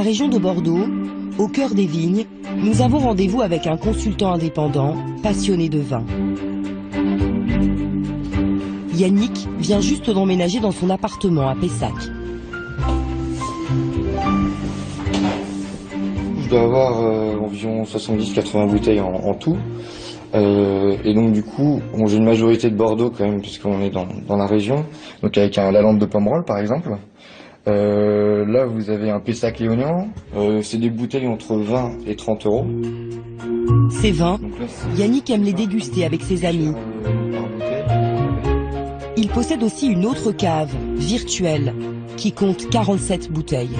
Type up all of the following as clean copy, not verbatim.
région de Bordeaux, au cœur des vignes, nous avons rendez-vous avec un consultant indépendant, passionné de vin. Yannick vient juste d'emménager dans son appartement à Pessac. Je dois avoir environ 70-80 bouteilles en tout. Et donc du coup, bon, j'ai une majorité de Bordeaux quand même, puisqu'on est dans la région. Donc avec la lampe de Pomerol par exemple. Là vous avez un Pessac léognan. C'est des bouteilles entre 20 et 30 euros. Ces vins, Yannick aime les déguster avec ses amis. Il possède aussi une autre cave, virtuelle, qui compte 47 bouteilles.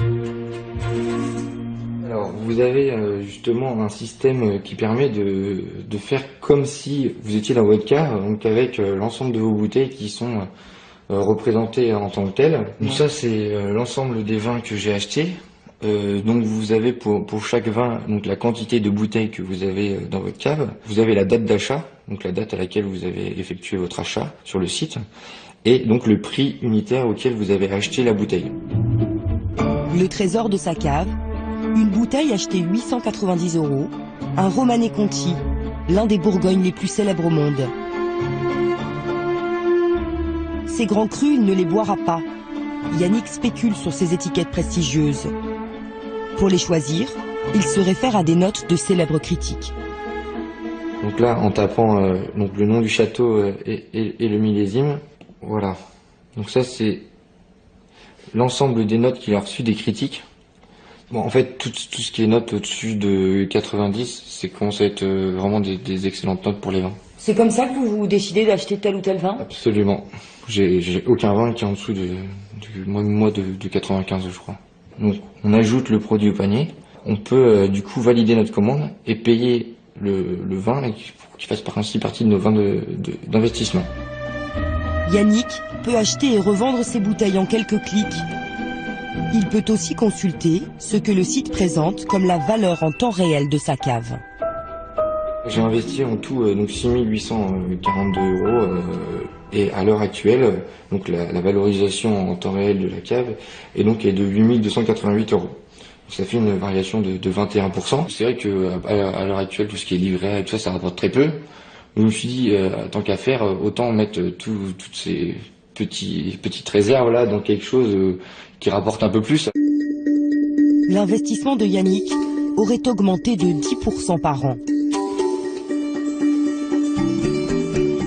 Alors, vous avez justement un système qui permet de faire comme si vous étiez dans votre cave, donc avec l'ensemble de vos bouteilles qui sont représentées en tant que telles. Donc ça, c'est l'ensemble des vins que j'ai achetés. Donc vous avez pour chaque vin donc la quantité de bouteilles que vous avez dans votre cave. Vous avez la date d'achat, donc la date à laquelle vous avez effectué votre achat sur le site, et donc le prix unitaire auquel vous avez acheté la bouteille. Le trésor de sa cave, une bouteille achetée 890 €, un Romanée Conti, l'un des Bourgognes les plus célèbres au monde. Ces grands crus, il ne les boira pas. Yannick spécule sur ces étiquettes prestigieuses. Pour les choisir, il se réfère à des notes de célèbres critiques. Donc là, en tapant donc le nom du château et le millésime, voilà. Donc ça, c'est l'ensemble des notes qu'il a reçues des critiques. Bon, en fait, tout ce qui est notes au-dessus de 90, c'est commence à être vraiment des excellentes notes pour les vins. C'est comme ça que vous décidez d'acheter tel ou tel vin? Absolument. J'ai aucun vin qui est en dessous de 95, je crois. Donc, on ajoute le produit au panier. On peut du coup valider notre commande et payer le vin pour qu'il fasse partie de nos vins d'investissement. Yannick peut acheter et revendre ses bouteilles en quelques clics. Il peut aussi consulter ce que le site présente comme la valeur en temps réel de sa cave. J'ai investi en tout donc 6 842 €, et à l'heure actuelle, donc la valorisation en temps réel de la cave est de 8 288 €. Ça fait une variation de 21%. C'est vrai que à l'heure actuelle, tout ce qui est livret et tout ça, ça rapporte très peu. Je me suis dit, tant qu'à faire, autant mettre toutes ces petites réserves là dans quelque chose qui rapporte un peu plus. L'investissement de Yannick aurait augmenté de 10% par an.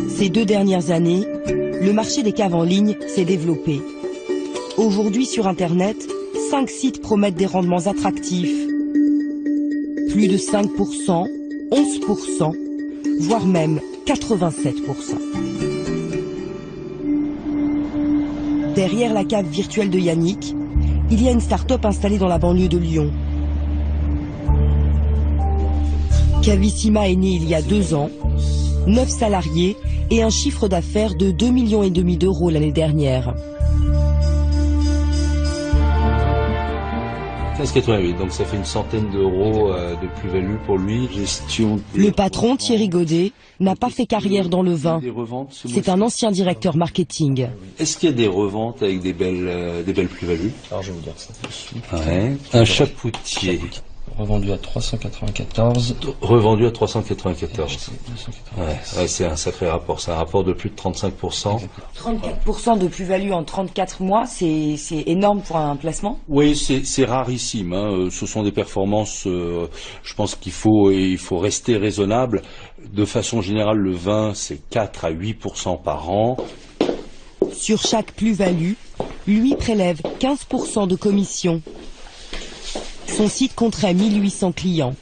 Ces 2 dernières années, le marché des caves en ligne s'est développé. Aujourd'hui sur Internet, 5 sites promettent des rendements attractifs. Plus de 5%, 11%, voire même 87%. Derrière la cave virtuelle de Yannick, il y a une start-up installée dans la banlieue de Lyon. Cavissima est né il y a 2 ans, 9 salariés et un chiffre d'affaires de 2,5 millions d'euros l'année dernière. 15,88, donc ça fait une centaine d'euros de plus-value pour lui. Le patron, Thierry Godet, n'a pas fait carrière dans le vin. C'est un ancien directeur marketing. Est-ce qu'il y a des reventes avec des belles plus-values? Alors je vais vous dire ça tout de suite. Ouais. Un chapoutier. Revendu à 394. Revendu à 394. Ouais, c'est un sacré rapport. C'est un rapport de plus de 35%. 34% de plus-value en 34 mois, c'est énorme pour un placement? Oui, c'est rarissime. Hein. Ce sont des performances, je pense qu'il faut rester raisonnable. De façon générale, le vin, c'est 4 à 8% par an. Sur chaque plus-value, lui prélève 15% de commission. Son site compterait 1800 clients.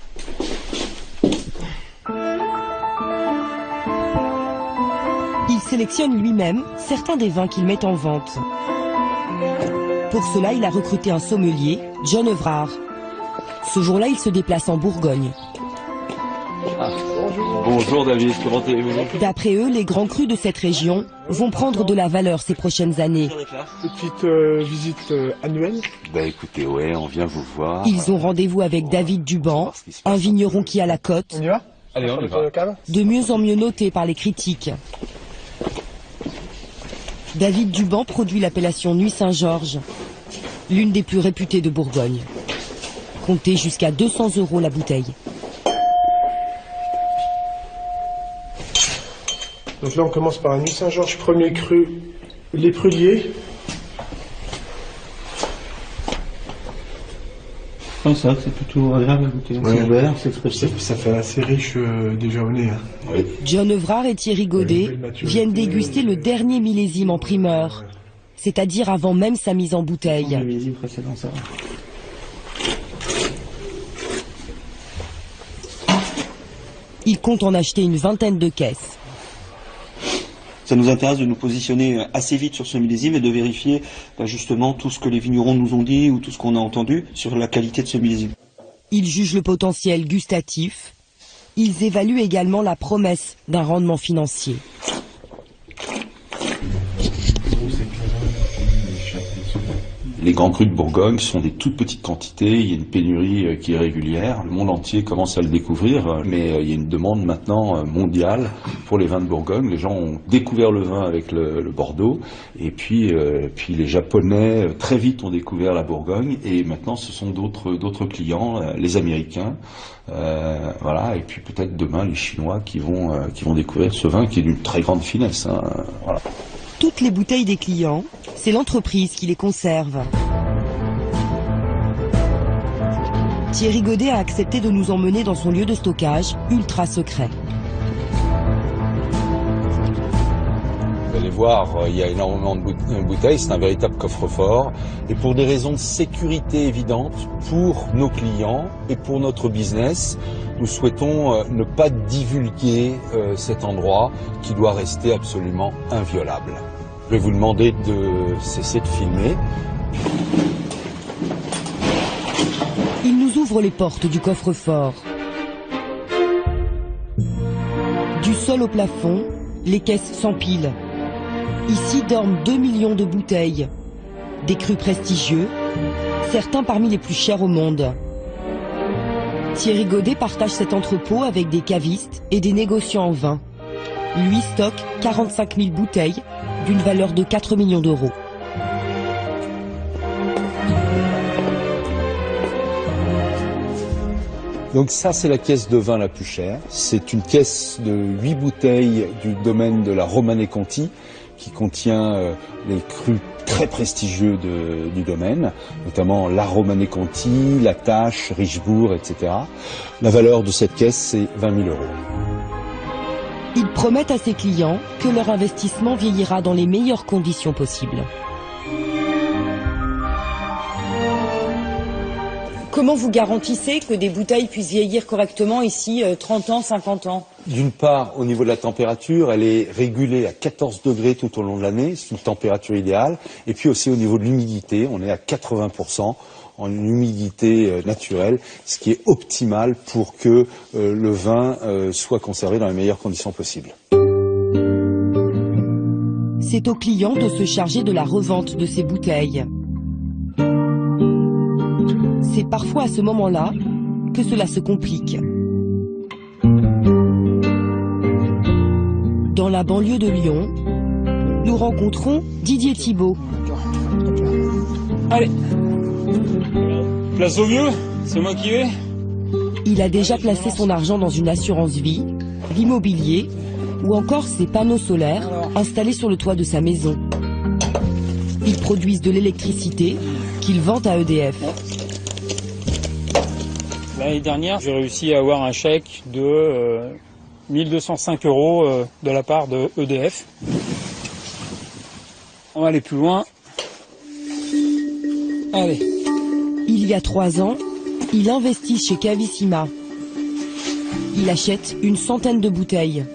Il sélectionne lui-même certains des vins qu'il met en vente. Pour cela, il a recruté un sommelier, John Evrard. Ce jour-là, il se déplace en Bourgogne. Bonjour David, comment allez-vous? D'après eux, les grands crus de cette région vont prendre de la valeur ces prochaines années. Petite visite annuelle. Bah écoutez, ouais, on vient vous voir. Ils ont rendez-vous avec David Duban, un vigneron qui a la cote. On y va? Allez, on y va. De mieux en mieux noté par les critiques. David Duban produit l'appellation Nuit Saint-Georges, l'une des plus réputées de Bourgogne. Comptez jusqu'à 200 € la bouteille. Donc là, on commence par un Nuit Saint-Georges premier cru, les Pruniers. Ça, c'est plutôt agréable à goûter. Ouais. C'est ouvert, c'est expressif. Ça fait assez riche déjà au nez. Hein. Oui. John Evrard et Thierry Godet belle maturité. viennent déguster le dernier millésime en primeur, c'est-à-dire avant même sa mise en bouteille. Le millésime précédent, ça va. Ils comptent en acheter une vingtaine de caisses. Ça nous intéresse de nous positionner assez vite sur ce millésime et de vérifier justement tout ce que les vignerons nous ont dit ou tout ce qu'on a entendu sur la qualité de ce millésime. Ils jugent le potentiel gustatif. Ils évaluent également la promesse d'un rendement financier. Les grands crus de Bourgogne sont des toutes petites quantités, il y a une pénurie qui est régulière, le monde entier commence à le découvrir, mais il y a une demande maintenant mondiale pour les vins de Bourgogne. Les gens ont découvert le vin avec le Bordeaux, et puis les Japonais très vite ont découvert la Bourgogne, et maintenant ce sont d'autres clients, les Américains, voilà, et puis peut-être demain les Chinois qui vont découvrir ce vin qui est d'une très grande finesse, hein, voilà. Toutes les bouteilles des clients, c'est l'entreprise qui les conserve. Thierry Godet a accepté de nous emmener dans son lieu de stockage ultra secret. Vous allez voir, il y a énormément de bouteilles, c'est un véritable coffre-fort. Et pour des raisons de sécurité évidentes, pour nos clients et pour notre business, nous souhaitons ne pas divulguer cet endroit qui doit rester absolument inviolable. Je vais vous demander de cesser de filmer. Il nous ouvre les portes du coffre-fort. Du sol au plafond, les caisses s'empilent. Ici dorment 2 millions de bouteilles. Des crus prestigieux, certains parmi les plus chers au monde. Thierry Godet partage cet entrepôt avec des cavistes et des négociants en vin. Lui stocke 45 000 bouteilles d'une valeur de 4 millions d'euros. Donc ça, c'est la caisse de vin la plus chère. C'est une caisse de 8 bouteilles du domaine de la Romanée Conti qui contient les crus très prestigieux du domaine, notamment la Romanée Conti, la Tâche, Richebourg, etc. La valeur de cette caisse, c'est 20 000 €. Ils promettent à ses clients que leur investissement vieillira dans les meilleures conditions possibles. Comment vous garantissez que des bouteilles puissent vieillir correctement ici, 30 ans, 50 ans? D'une part, au niveau de la température, elle est régulée à 14 degrés tout au long de l'année, c'est une température idéale. Et puis aussi au niveau de l'humidité, on est à 80% en humidité naturelle, ce qui est optimal pour que le vin soit conservé dans les meilleures conditions possibles. C'est aux clients de se charger de la revente de ces bouteilles. C'est parfois à ce moment-là que cela se complique. Dans la banlieue de Lyon, nous rencontrons Didier Thibault. Allez, place au vieux, c'est moi qui vais. Il a déjà placé son argent dans une assurance vie, l'immobilier ou encore ses panneaux solaires installés sur le toit de sa maison. Ils produisent de l'électricité qu'ils vendent à EDF. L'année dernière, j'ai réussi à avoir un chèque de 1205 € de la part de EDF. On va aller plus loin. Allez. Il y a 3 ans, il investit chez Cavissima. Il achète une centaine de bouteilles.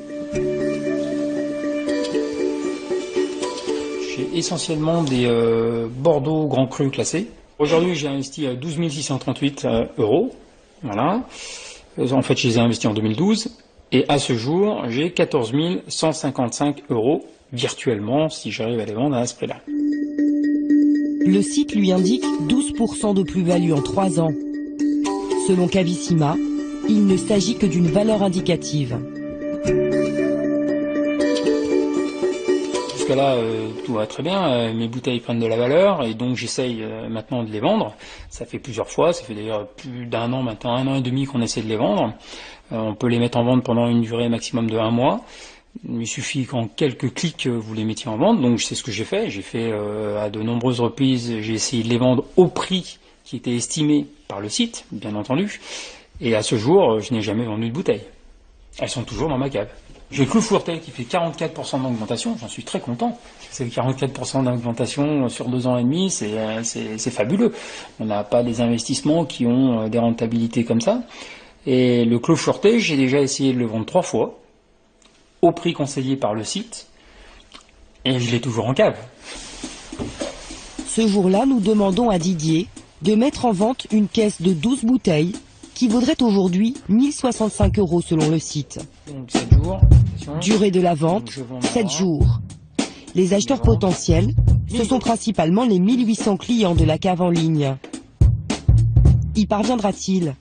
J'ai essentiellement des Bordeaux Grand Cru classés. Aujourd'hui, j'ai investi à 12 638 €. Voilà. En fait, je les ai investis en 2012. Et à ce jour, j'ai 14 155 € virtuellement si j'arrive à les vendre à ce prix-là. Le site lui indique 12% de plus-value en 3 ans. Selon Cavissima, il ne s'agit que d'une valeur indicative. Jusque jusque-là, tout va très bien. Mes bouteilles prennent de la valeur et donc j'essaye maintenant de les vendre. Ça fait plusieurs fois, ça fait d'ailleurs plus d'un an maintenant, 1 an et demi qu'on essaie de les vendre. On peut les mettre en vente pendant une durée maximum de 1 mois. Il suffit qu'en quelques clics vous les mettiez en vente. Donc c'est ce que j'ai fait. J'ai fait à de nombreuses reprises, j'ai essayé de les vendre au prix qui était estimé par le site, bien entendu. Et à ce jour, je n'ai jamais vendu de bouteilles. Elles sont toujours dans ma cave. J'ai le Clos Fourtel qui fait 44% d'augmentation, j'en suis très content. C'est 44% d'augmentation sur 2 ans et demi, c'est fabuleux. On n'a pas des investissements qui ont des rentabilités comme ça. Et le Clos Fourtel, j'ai déjà essayé de le vendre 3 fois, au prix conseillé par le site, et je l'ai toujours en cave. Ce jour-là, nous demandons à Didier de mettre en vente une caisse de 12 bouteilles qui vaudrait aujourd'hui 1065 € selon le site. Donc 7 jours. Durée de la vente, 7 jours. Les acheteurs potentiels, ce sont principalement les 1800 clients de la cave en ligne. Y parviendra-t-il?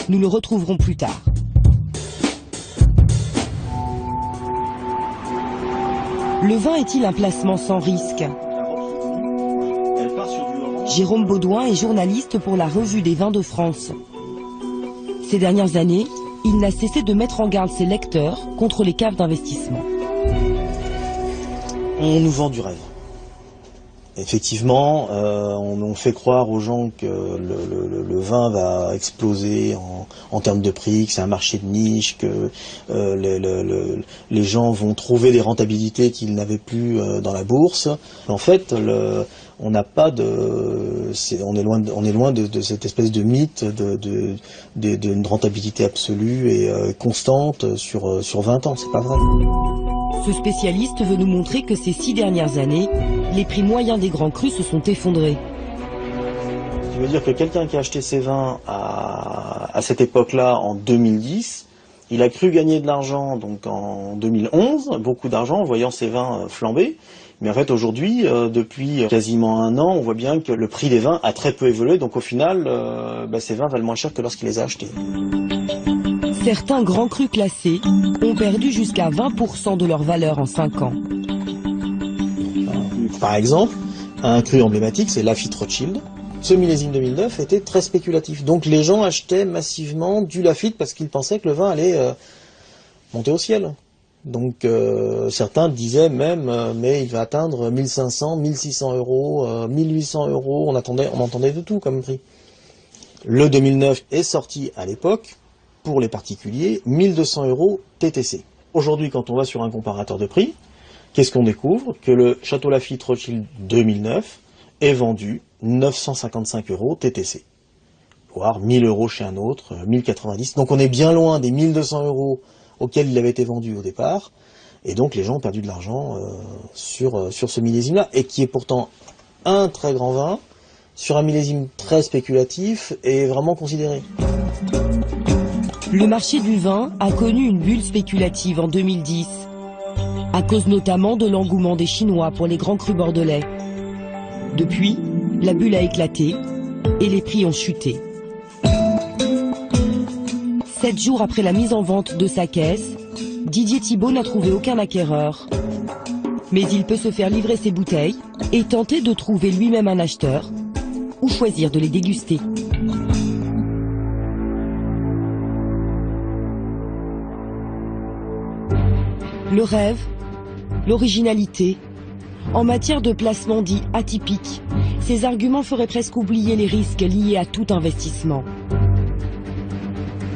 Nous le retrouverons plus tard. Le vin est-il un placement sans risque? Jérôme Baudouin est journaliste pour la Revue des Vins de France. Ces dernières années, il n'a cessé de mettre en garde ses lecteurs contre les caves d'investissement. On nous vend du rêve. Effectivement, on fait croire aux gens que le vin va exploser en termes de prix, que c'est un marché de niche, que les gens vont trouver des rentabilités qu'ils n'avaient plus dans la bourse. En fait, on n'a pas on est loin de cette espèce de mythe d'une rentabilité absolue et constante sur 20 ans. C'est pas vrai. Ce spécialiste veut nous montrer que ces 6 dernières années, les prix moyens des grands crus se sont effondrés. Ce qui veut dire que quelqu'un qui a acheté ses vins à cette époque-là, en 2010, il a cru gagner de l'argent donc en 2011, beaucoup d'argent en voyant ses vins flamber. Mais en fait aujourd'hui, depuis quasiment 1 an, on voit bien que le prix des vins a très peu évolué. Donc au final, ces vins valent moins cher que lorsqu'il les a achetés. Certains grands crus classés ont perdu jusqu'à 20% de leur valeur en 5 ans. Par exemple, un cru emblématique, c'est Lafite Rothschild. Ce millésime 2009 était très spéculatif. Donc les gens achetaient massivement du Lafite parce qu'ils pensaient que le vin allait monter au ciel. Donc certains disaient même, mais il va atteindre 1500, 1600 €, 1800 €. On entendait de tout comme prix. Le 2009 est sorti à l'époque, pour les particuliers, 1200 € TTC. Aujourd'hui, quand on va sur un comparateur de prix, qu'est-ce qu'on découvre? Que le Château Lafite Rothschild 2009 est vendu 955 € TTC. Voire 1000 € chez un autre, 1090. Donc on est bien loin des 1200 € auxquels il avait été vendu au départ. Et donc les gens ont perdu de l'argent sur ce millésime-là, et qui est pourtant un très grand vin, sur un millésime très spéculatif et vraiment considéré. Le marché du vin a connu une bulle spéculative en 2010, à cause notamment de l'engouement des Chinois pour les grands crus bordelais. Depuis, la bulle a éclaté et les prix ont chuté. 7 jours après la mise en vente de sa caisse, Didier Thibault n'a trouvé aucun acquéreur. Mais il peut se faire livrer ses bouteilles et tenter de trouver lui-même un acheteur ou choisir de les déguster. Le rêve, l'originalité. En matière de placement dit atypique, ces arguments feraient presque oublier les risques liés à tout investissement.